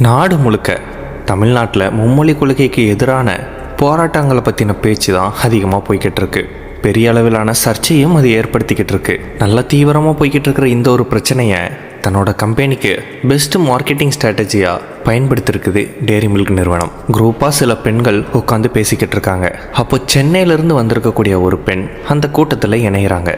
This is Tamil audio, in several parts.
நாடு முழுக்க தமிழ்நாட்டில் மும்மொழி கொள்கைக்கு எதிரான போராட்டங்களை பற்றின பேச்சு தான் அதிகமாக போய்கிட்டு இருக்கு. பெரிய அளவிலான சர்ச்சையும் அது ஏற்படுத்திக்கிட்டு இருக்கு. நல்ல தீவிரமாக போய்கிட்டு இருக்கிற இந்த ஒரு பிரச்சனையை தன்னோட கம்பெனிக்கு பெஸ்ட் மார்க்கெட்டிங் ஸ்ட்ராட்டஜியாக பயன்படுத்திருக்குது டெய்ரி மில்க் நிறுவனம். குரூப்பாக சில பெண்கள் உட்காந்து பேசிக்கிட்டு இருக்காங்க. அப்போ சென்னையிலேருந்து வந்திருக்கக்கூடிய ஒரு பெண் அந்த கூட்டத்தில் இணைகிறாங்க.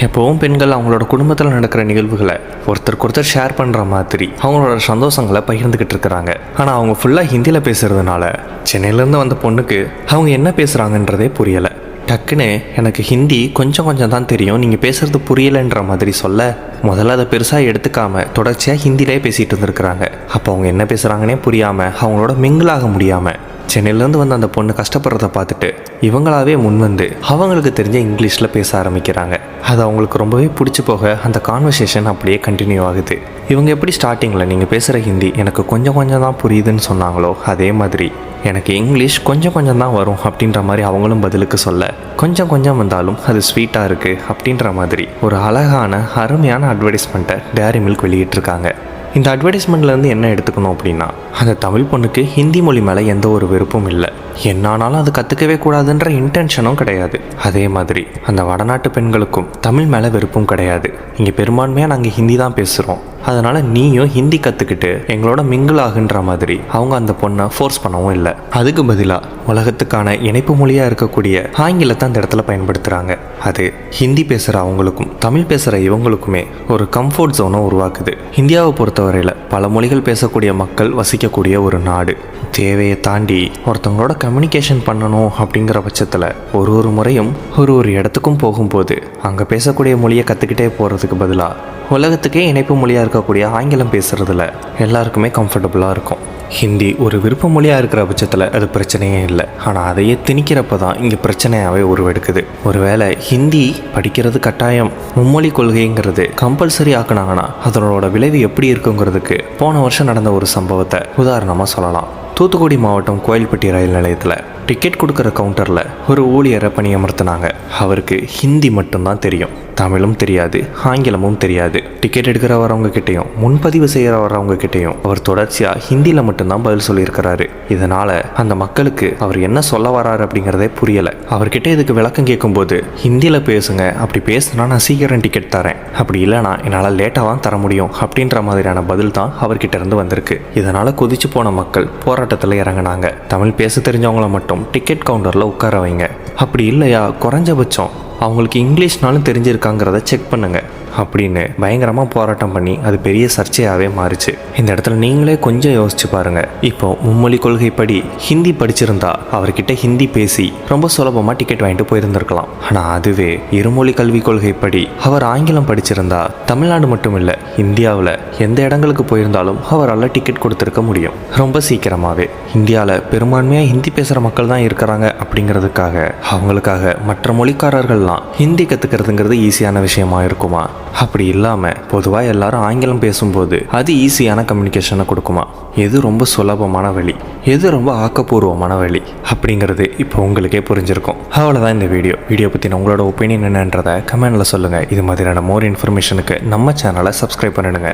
எப்போவும் பெண்கள் அவங்களோட குடும்பத்தில் நடக்கிற நிகழ்வுகளை ஒருத்தருக்கு ஷேர் பண்ணுற மாதிரி அவங்களோட சந்தோஷங்களை பகிர்ந்துக்கிட்டு இருக்கிறாங்க. ஆனால் அவங்க ஃபுல்லாக ஹிந்தியில் பேசுகிறதுனால சென்னையிலேருந்து வந்த பொண்ணுக்கு அவங்க என்ன பேசுகிறாங்கன்றதே புரியலை. டக்குன்னு எனக்கு ஹிந்தி கொஞ்சம் தான் தெரியும், நீங்கள் பேசுகிறது புரியலைன்ற மாதிரி சொல்ல முதல்ல அதை பெருசாக எடுத்துக்காம தொடர்ச்சியாக ஹிந்திலே பேசிகிட்டு இருந்துருக்குறாங்க. அப்போ அவங்க என்ன பேசுகிறாங்கன்னே புரியாமல் அவங்களோட மிங்கிளாக முடியாமல் சென்னையிலேருந்து வந்து அந்த பொண்ணு கஷ்டப்படுறத பார்த்துட்டு இவங்களாவே முன்வந்து அவங்களுக்கு தெரிஞ்ச இங்கிலீஷில் பேச ஆரம்பிக்கிறாங்க. அது அவங்களுக்கு ரொம்பவே பிடிச்சி போக அந்த கான்வர்சேஷன் அப்படியே கண்டினியூ ஆகுது. இவங்க எப்படி ஸ்டார்டிங்கில் நீங்கள் பேசுகிற ஹிந்தி எனக்கு கொஞ்சம் தான் புரியுதுன்னு சொன்னாங்களோ அதே மாதிரி எனக்கு இங்கிலீஷ் கொஞ்சம் தான் வரும் அப்படின்ற மாதிரி அவங்களும் பதிலுக்கு சொல்ல கொஞ்சம் வந்தாலும் அது ஸ்வீட்டாக இருக்குது அப்படின்ற மாதிரி ஒரு அழகான அருமையான அட்வர்டைஸ்மெண்ட்டை டெய்ரி மில்க் வெளியிட்டிருக்காங்க. இந்த அட்வர்டைஸ்மெண்ட்லேருந்து என்ன எடுத்துக்கணும் அப்படின்னா, அந்த தமிழ் பொண்ணுக்கு ஹிந்தி மொழி மேலே எந்த ஒரு விருப்பமும் இல்லை, என்னானாலும் அது கற்றுக்கவே கூடாதுன்ற இன்டென்ஷனும் கிடையாது. அதே மாதிரி அந்த வடநாட்டு பெண்களுக்கும் தமிழ் மேலே விருப்பம் கிடையாது. இங்கே பெரும்பான்மையாக நாங்கள் ஹிந்தி தான் பேசுகிறோம், அதனால் நீயும் ஹிந்தி கற்றுக்கிட்டு எங்களோட மிங்கிள் ஆகுன்ற மாதிரி அவங்க அந்த பொண்ணை ஃபோர்ஸ் பண்ணவும் இல்லை. அதுக்கு பதிலாக உலகத்துக்கான இணைப்பு மொழியாக இருக்கக்கூடிய ஆங்கிலத்தை அந்த இடத்துல பயன்படுத்துகிறாங்க. அது ஹிந்தி பேசுகிற அவங்களுக்கும் தமிழ் பேசுகிற இவங்களுக்குமே ஒரு கம்ஃபர்ட் ஜோனை உருவாக்குது. இந்தியாவை பொறுத்தவரையில் பல மொழிகள் பேசக்கூடிய மக்கள் வசிக்கக்கூடிய ஒரு நாடு. தேவையை தாண்டி ஒருத்தவங்களோட கம்யூனிகேஷன் பண்ணணும் அப்படிங்கிற பட்சத்தில் ஒரு முறையும் ஒரு இடத்துக்கும் போகும்போது அங்கே பேசக்கூடிய மொழியை கற்றுக்கிட்டே போகிறதுக்கு பதிலாக உலகத்துக்கே இணைப்பு மொழியாக இருக்கக்கூடிய ஆங்கிலம் பேசுகிறதுல எல்லாருக்குமே கம்ஃபர்டபுளாக இருக்கும். ஹிந்தி ஒரு விருப்ப மொழியாக இருக்கிற பட்சத்தில் அது பிரச்சனையே இல்லை. ஆனால் அதையே திணிக்கிறப்ப தான் இங்கே பிரச்சனையாகவே உருவெடுக்குது. ஒருவேளை ஹிந்தி படிக்கிறது கட்டாயம் மும்மொழி கொள்கைங்கிறது கம்பல்சரி ஆக்குனாங்கன்னா அதனோட விளைவு எப்படி இருக்குங்கிறதுக்கு போன வருஷம் நடந்த ஒரு சம்பவத்தை உதாரணமாக சொல்லலாம். தூத்துக்குடி மாவட்டம் கோயில்பட்டி ரயில் நிலையத்தில் டிக்கெட் கொடுக்குற கவுண்டரில் ஒரு ஊழியரை பணியமர்த்தினாங்க. அவருக்கு ஹிந்தி மட்டும்தான் தெரியும், தமிழும் தெரியாது, ஆங்கிலமும் தெரியாது. டிக்கெட் எடுக்கிற வரவங்க கிட்டேயும் முன்பதிவு செய்கிற வரவங்க கிட்டேயும் அவர் தொடர்ச்சியாக ஹிந்தியில் மட்டும்தான் பதில் சொல்லியிருக்கிறாரு. இதனால் அந்த மக்களுக்கு அவர் என்ன சொல்ல வராரு அப்படிங்கிறதே புரியலை. அவர்கிட்ட இதுக்கு விளக்கம் கேட்கும்போது ஹிந்தியில் பேசுங்க, அப்படி பேசுனா நான் சீக்கிரம் டிக்கெட் தரேன், அப்படி இல்லைனா என்னால் லேட்டாக தான் தர முடியும் அப்படின்ற மாதிரியான பதில் தான் அவர்கிட்ட இருந்து வந்திருக்கு. இதனால் கொதிச்சு போன மக்கள் போராட்டத்தில் இறங்கினாங்க. தமிழ் பேச தெரிஞ்சவங்கள மட்டும் டிக்கெட் கவுண்டரில் உட்கார வைங்க, அப்படி இல்லையா குறைஞ்சபட்சம் அவங்களுக்கு இங்கிலீஷ்னாலும் தெரிஞ்சிருக்காங்கிறத செக் பண்ணுங்க அப்படின்னு பயங்கரமாக போராட்டம் பண்ணி அது பெரிய சர்ச்சையாகவே மாறிச்சு. இந்த இடத்துல நீங்களே கொஞ்சம் யோசிச்சு பாருங்க. இப்போ மும்மொழி கொள்கைப்படி ஹிந்தி படிச்சிருந்தா அவர்கிட்ட ஹிந்தி பேசி ரொம்ப சுலபமாக டிக்கெட் வாங்கிட்டு போயிருந்திருக்கலாம். ஆனால் அதுவே இருமொழி கல்வி கொள்கைப்படி அவர் ஆங்கிலம் படிச்சிருந்தா தமிழ்நாடு மட்டும் இல்லை, இந்தியாவில் எந்த இடங்களுக்கு போயிருந்தாலும் அவரால் டிக்கெட் கொடுத்துருக்க முடியும் ரொம்ப சீக்கிரமாகவே. இந்தியாவில் பெரும்பான்மையாக ஹிந்தி பேசுகிற மக்கள் தான் இருக்கிறாங்க அப்படிங்கிறதுக்காக அவங்களுக்காக மற்ற மொழிக்காரர்கள்லாம் ஹிந்தி கற்றுக்கிறதுங்கிறது ஈஸியான விஷயமா இருக்குமா? அப்படி இல்லாமல் பொதுவாக எல்லாரும் ஆங்கிலம் பேசும்போது அது ஈஸியான கம்யூனிகேஷனை கொடுக்குமா? எது ரொம்ப சுலபமான வழி, எது ரொம்ப ஆக்கப்பூர்வமான வழி அப்படிங்கிறது இப்போ உங்களுக்கே புரிஞ்சிருக்கும். அவ்வளோதான் இந்த வீடியோ பற்றின உங்களோட ஒப்பீனியன் என்னன்றதை கமெண்டில் சொல்லுங்கள். இது மாதிரியான மோர் இன்ஃபர்மேஷனுக்கு நம்ம சேனலை சப்ஸ்கிரைப் பண்ணிடுங்க.